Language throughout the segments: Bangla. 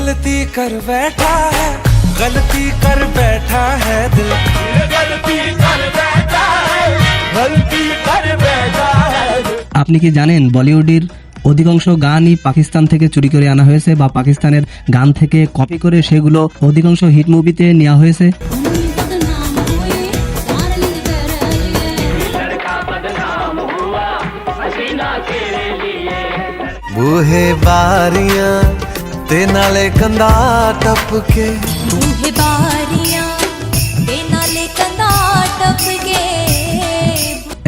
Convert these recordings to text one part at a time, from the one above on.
गलती कर बैठा है, गलती कर बैठा है दिल, गलती कर बैठा है, गलती कर बैठा है। আপনি কি জানেন বলিউডের অধিকাংশ গানই পাকিস্তান থেকে চুরি করে আনা হয়েছে বা পাকিস্তানের গান থেকে কপি করে সেগুলো অধিকাংশ হিট মুভিতে নেওয়া হয়েছে। बूहे बारियां ते नाले कंधा टपके, बूहे बारियां ते नाले कंधा टपके।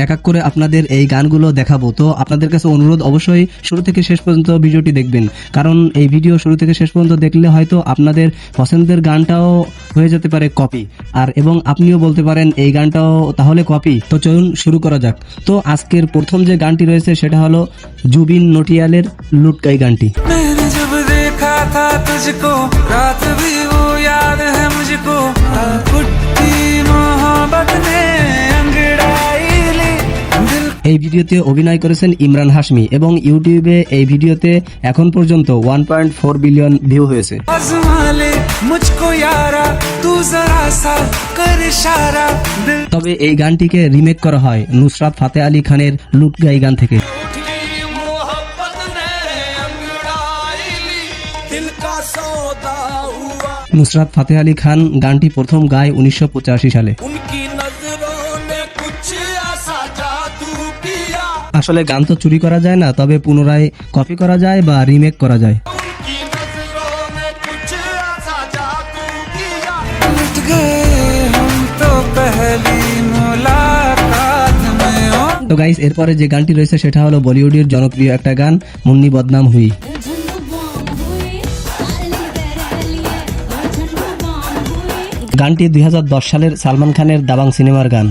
এক এক করে আপনাদের এই গানগুলো দেখাবো, তো আপনাদের কাছে অনুরোধ অবশ্যই শুরু থেকে শেষ পর্যন্ত ভিডিওটি দেখবেন, কারণ এই ভিডিও শুরু থেকে শেষ পর্যন্ত দেখলে হয়তো আপনাদের পছন্দের গানটাও হয়ে যেতে পারে কপি, আর এবং আপনিও বলতে পারেন এই গানটাও তাহলে কপি। তো চলুন শুরু করা যাক। তো আজকের প্রথম যে গানটি রয়েছে সেটা হলো জুবিন নটিয়ালের লুটকাই গানটি। मैंने जब देखा था तुझको रात भी वो याद है मुझको, कुट्टी मोहब्बत ने अंगड़ाई ली दिल। এই ভিডিওতে অভিনয় করেছেন ইমরান হাশমি এবং ইউটিউবে এই ভিডিওতে এখন পর্যন্ত 1.4 বিলিয়ন ভিউ হয়েছে। आजमा ले मुझको यारा तू जरा सा कर इशारा दिल। তবে এই গানটিকে রিমেক করা হয় নুসরাত ফাতে আলী খানের লুটকাই গান থেকে। मोहब्बत ने अंगड़ाई ली दिल का सौदा हुआ, নুসরাত ফাতে আলী খান গানটি প্রথম গায় 1985 সালে। उनकी नजरों ने कुछ ऐसा जादू किया, আসলে গান তো চুরি করা যায় না, তবে পুনরায় কপি করা যায় বা রিমেক করা যায়। उनकी नजरों ने कुछ ऐसा जादू किया, लुट गए हम तो पहली मुलाकात में। তো গাইস এরপরে যে গানটি রয়েছে সেটা হলো বলিউডের জনপ্রিয় একটা গান মুন্নি বদনাম হুই। গানটি 2010 সালের সালমান খানের দাবাং সিনেমার গান।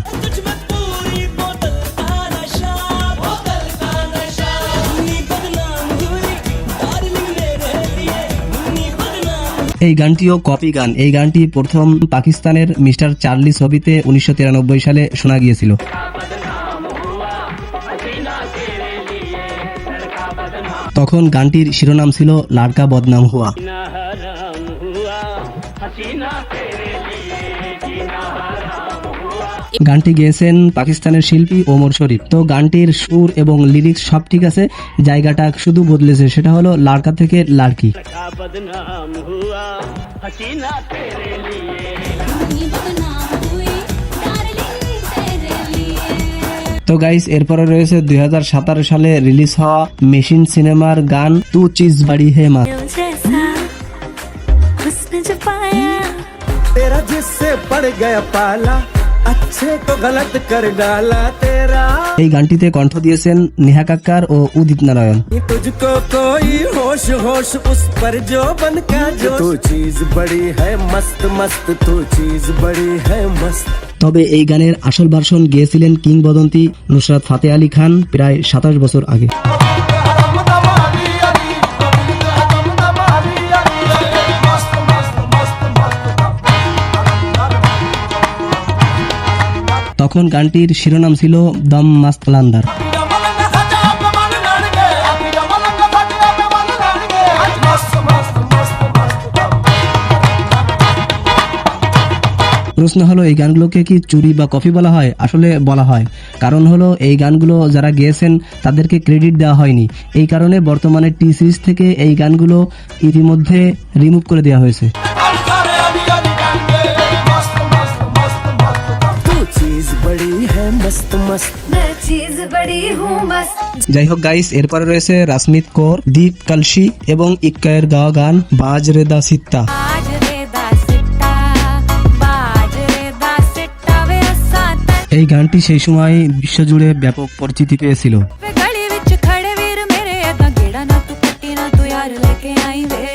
এই গানটিও কপি গান। এই গানটি প্রথম পাকিস্তানের মিস্টার চার্লি ছবিতে 1993 সালে শোনা গিয়েছিল। তখন গানটির শিরোনাম ছিল লাড়কা বদনাম হুয়া। গানটি গেয়েছেন পাকিস্তানের শিল্পী ওমর শরীফ। তো গানটির সুর এবং লিরিক্স সব ঠিক আছে, জায়গাটা শুধু বদলেছে, সেটা হলো লাড়কা থেকে লাড়কি। তো গাইস এরপরে রয়েছে 2017 সালে রিলিজ হওয়া মেশিন সিনেমার গান তু চিজ বাড়ি হে মা। तेरा जिससे पड़ गया पाला, अच्छे को गलत कर डाला तेरा। এই गानটিতে কণ্ঠ দিয়েছেন নেহা কাক্কার ও উদিত নারায়ণ। तुझको कोई होश होश उस पर जो बन का जो, तू चीज बड़ी है मस्त मस्त, तू चीज बड़ी है मस्त। তবে এই গানের আসল ভার্সন গেয়েছিলেন কিংবদন্তি নুসরাত ফাতে আলী খান প্রায় 27 বছর আগে। তখন গানটির শিরোনাম ছিল দম মাস্ত লান্দার। প্রশ্ন হলো এই গানগুলোকে কি চুরি বা কপি বলা হয়? আসলে বলা হয়, কারণ হলো এই গানগুলো যারা গেয়েছেন তাদেরকে ক্রেডিট দেওয়া হয়নি, এই কারণে বর্তমানে টি সিরিজ থেকে এই গানগুলো ইতিমধ্যে রিমুভ করে দেওয়া হয়েছে। যাই হোক গাইস, এরপরে রয়েছে রাসমিত কৌর, দীপ কলসি এবং ইক্কায়ের গাওয়া গান বাজ রে দা সিত্তা। এই গানটি সেই সময় বিশ্বজুড়ে ব্যাপক পরিচিতি পেয়েছিল।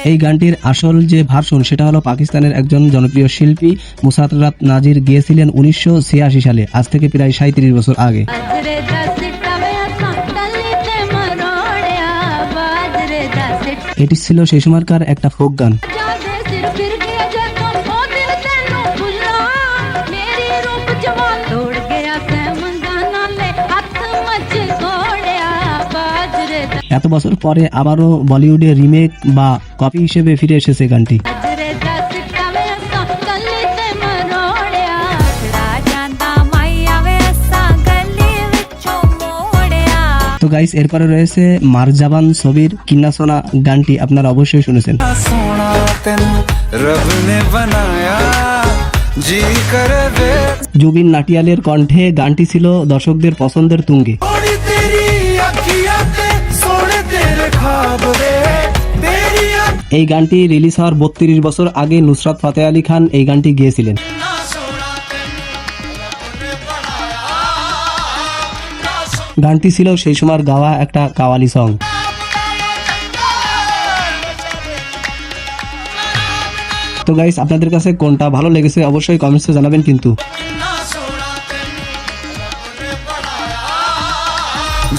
এই গানটির আসল যে ভার্সন সেটা হলো পাকিস্তানের একজন জনপ্রিয় শিল্পী মুসাররাত নাজির গেয়েছিলেন 1986 সালে, আজ থেকে প্রায় 37 বছর আগে। এটি ছিল সেই সময়কার একটা ফোক গান। এত বছর পরে আবারও বলিউডে রিমেক বা কপি হিসেবে ফিরে এসেছে গানটি। ਅਜਰੇ ਦਾ ਸਿੱਕਾ ਵੇ ਅਸਾਂ ਕੱਲੀ ਤੇ ਮਰੋੜਿਆ ਤੇਰਾ ਜਾਂਦਾ ਮਾਇਆ ਵੇ ਅਸਾਂ ਗਲੀ ਵਿੱਚੋਂ ਮੋੜਿਆ। তো গাইস এরপরে রয়েছে মারজাবান ছবির কিন্না সোনা গানটি আপনারা অবশ্যই শুনেছেন। सोना तेन रब ने बनाया जी करे वे জুবিন নাটিয়ালের কণ্ঠে গানটি ছিল দর্শকদের পছন্দের তুঙ্গে। थोड़ी तेरी अखियां ते सोने तेरे ख्वाब वे तेरी এই গানটি রিলিজ হওয়ার 32 বছর আগে নুসরাত ফাতে আলী খান এই গানটি গেয়েছিলেন। গানটি ছিল সেই সময়ের গাওয়া একটা কাওয়ালি সং। তো গাইস আপনাদের কাছে কোনটা ভালো লেগেছে অবশ্যই কমেন্টসে জানাবেন কিন্তু।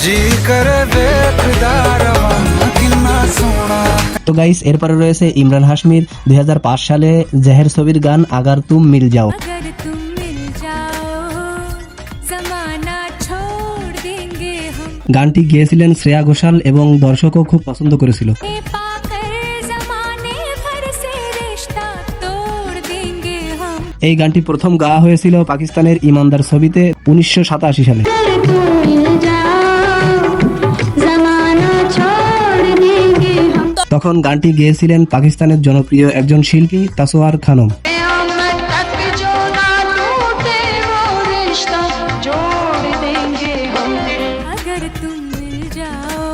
जी करे वे खुदा रवाना किन्ना सोना। তো গাইস এরপরে রয়েছে ইমরান হাশমির 2005 সালে জেহের ছবির গান আগার তুম মিল যাও। अगर तुम मिल जाओ जमाना छोड़ देंगे हम গানটি গেয়েছিলেন শ্রেয়া ঘোষাল এবং দর্শকও খুব পছন্দ করেছিল। ये पाकर जमाने भर से रिश्ता तोड़ देंगे हम। এই গানটি প্রথম গাওয়া হয়েছিল পাকিস্তানের ইমানদার ছবিতে 1987 সালে। তখন গানটি গেয়েছিলেন পাকিস্তানের জনপ্রিয় একজন শিল্পী তাসওয়ার খানম। अगर तुम मिल जाओ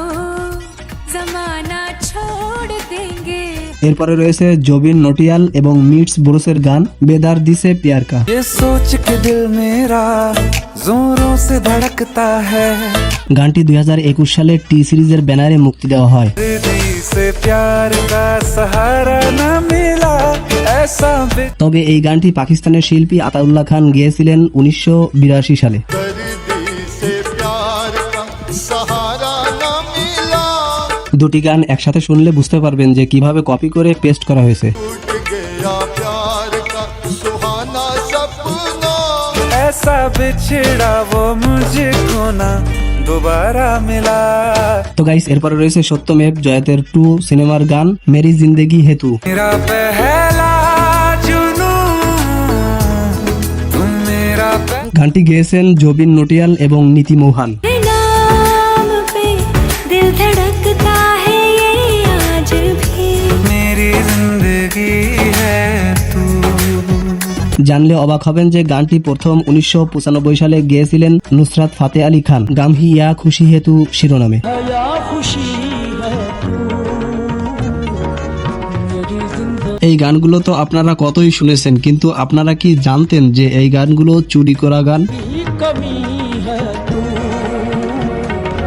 जमाना छोड़ देंगे। এরপরে রয়েছে জবিন নটিয়াল এবং মিটস ব্রুসের গান বেদার দিসে প্যার কা। ये सोच के दिल मेरा जोरों से धड़कता है গানটি 2021 সালে টি সিরিজের ব্যানারে মুক্তি দেওয়া হয়। दिल से प्यार का सहारा न मिला ऐसा তবে এই গানটি পাকিস্তানের শিল্পী আতাউল্লাহ খান গেয়েছিলেন 1982 সালে। দুটি গান একসাথে শুনলে বুঝতে পারবেন যে কিভাবে কপি করে পেস্ট করা হয়েছে। ऐसा बिछड़ा वो मुझको ना दोबारा मिला। তো গাইস এরপরে রয়েছে সত্যমেব জয়তের 2 সিনেমার গান মেরি জিন্দেগি হেতু। मेरा पहला जुनून तुम मेरा গানটি গেয়েছেন জবিন নটিয়াল এবং নীতি মৌহান। नाम पे दिल धड़कता है ये आज भी। मेरी जिंदगी है तू। জানলে অবাক হবেন যে গানটি প্রথম 1995 সালে গেয়েছিলেন নুসরাত ফাতে আলী খান গামহি ইয়া খুশি হেতু শিরোনামে। এই গানগুলো তো আপনারা কতই শুনেছেন, কিন্তু আপনারা কি জানতেন যে এই গানগুলো চুরি করা গান?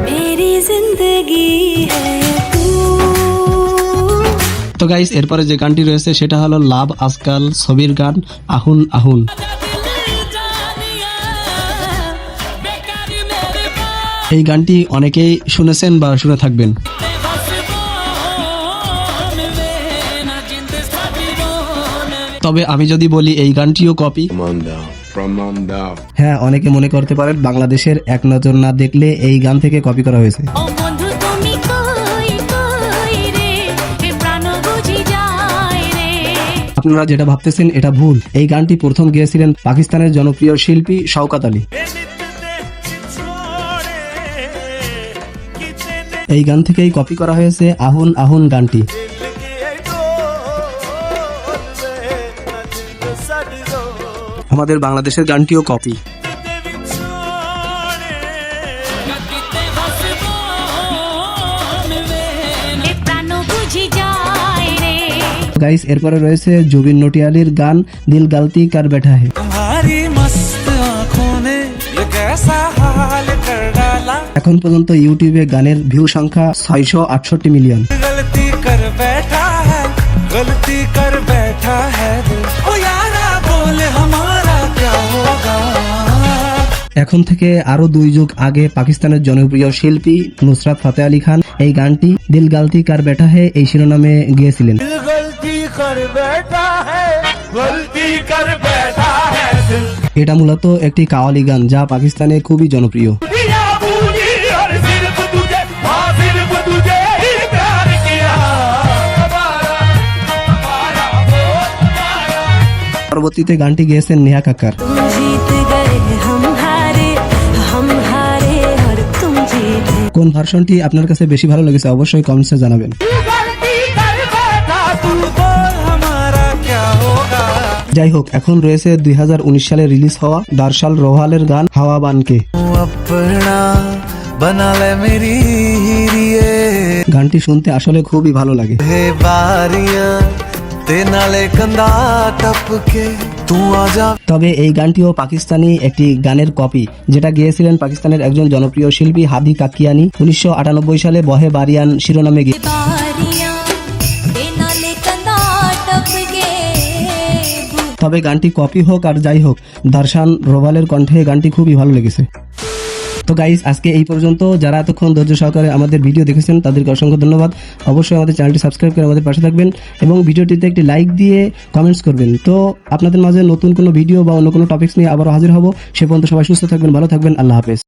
मेरी जिंदगी है तू। তো গাইস এরপরে যে গানটি রয়েছে সেটা হলো লাভ আজকাল ছবির গান আহুন আহুন। এই গানটি অনেকেই শুনেছেন বা শুনে থাকবেন। তবে আমি যদি বলি এই গানটিও কপি, হ্যাঁ অনেকে মনে করতে পারেন বাংলাদেশের এক নজর না দেখলে এই গান থেকে কপি করা হয়েছে। ও বন্ধু তুমি কই কই রে এ প্রাণ বুঝি যায় রে। আপনারা যেটা ভাবতেছেন এটা ভুল। এই গানটি প্রথম গেয়েছিলেন পাকিস্তানের জনপ্রিয় শিল্পী শওকত আলী। এই গান থেকেই কপি করা হয়েছে আহুন আহুন গানটি। আমাদের বাংলাদেশের গানটিও কপি। এ প্রাণ বুঝি যায় রে। গাইস এরপরে রয়েছে জুবিন নটিয়ালির গান দিল গলতি কর बैठा है। तुम्हारी मस्त आंखों ने ये कैसा हाल कर डाला। এখন পর্যন্ত ইউটিউবে গানের ভিউ সংখ্যা 668 মিলিয়ন। गलती कर बैठा है गलती कर बैठा है दिल। ओ यारा बोल हमारा क्या होगा। এখন থেকে আরো 2 যুগ আগে পাকিস্তানের জনপ্রিয় শিল্পী নুসরাত ফাতে আলী খান এই গানটি দিল গলতি কর बैठा है এই শিরোনামে গেয়েছিলেন। गलती कर बैठा है गलती कर बैठा है दिल। এটা মূলত একটি কাওয়ালি গান যা পাকিস্তানে খুবই জনপ্রিয়। दिया पूरी और सिर्फ तुझे हाँ सिर्फ तुझे পরবর্তীতে গানটি গেয়েছেন নেহা কাক্কার। तुम जीत गए हम हारे और तुम जीते। কোন ভার্সনটি আপনার কাছে বেশি ভালো লেগেছে অবশ্যই কমেন্টসে জানাবেন। तू बोल हमारा क्या होगा। যাই হোক, এখন রয়েছে 2019 সালে রিলিজ হওয়া দার্শাল রোহালের গান হাওয়া বানকে। तू अपना बना ले मेरी हीरिए গানটি শুনতে আসলে খুবই ভালো লাগে। हे बारियां ते नाले कंधा टपके तू आजा। তবে এই গানটিও পাকিস্তানি একটি গানের কপি, যেটা গেয়েছিলেন পাকিস্তানের একজন জনপ্রিয় শিল্পী হাদি কাকিয়ানি 1998 সালে বহে বারিয়ান শিরোনামে গিয়ে। बारियां बेनाले कंधा टपके তবে গানটি কপি হোক আর যাই হোক, দার্শান রোভালের কণ্ঠে গানটি খুবই ভালো লেগেছে। তো গাইস, আজকে এই পর্যন্ত। যারা এতক্ষণ ধৈর্য সহকারে আমাদের ভিডিও দেখেছেন তাদেরকে অসংখ্য ধন্যবাদ। অবশ্যই আমাদের চ্যানেলটি সাবস্ক্রাইব করে আমাদের পাশে থাকবেন এবং ভিডিওটিতে একটি লাইক দিয়ে কমেন্টস করবেন। তো আপনাদের মাঝে নতুন কোনো ভিডিও বা অন্য কোনো টপিকস নিয়ে আবারও হাজির হব। সে পর্যন্ত সবাই সুস্থ থাকবেন, ভালো থাকবেন। আল্লাহ হাফেজ।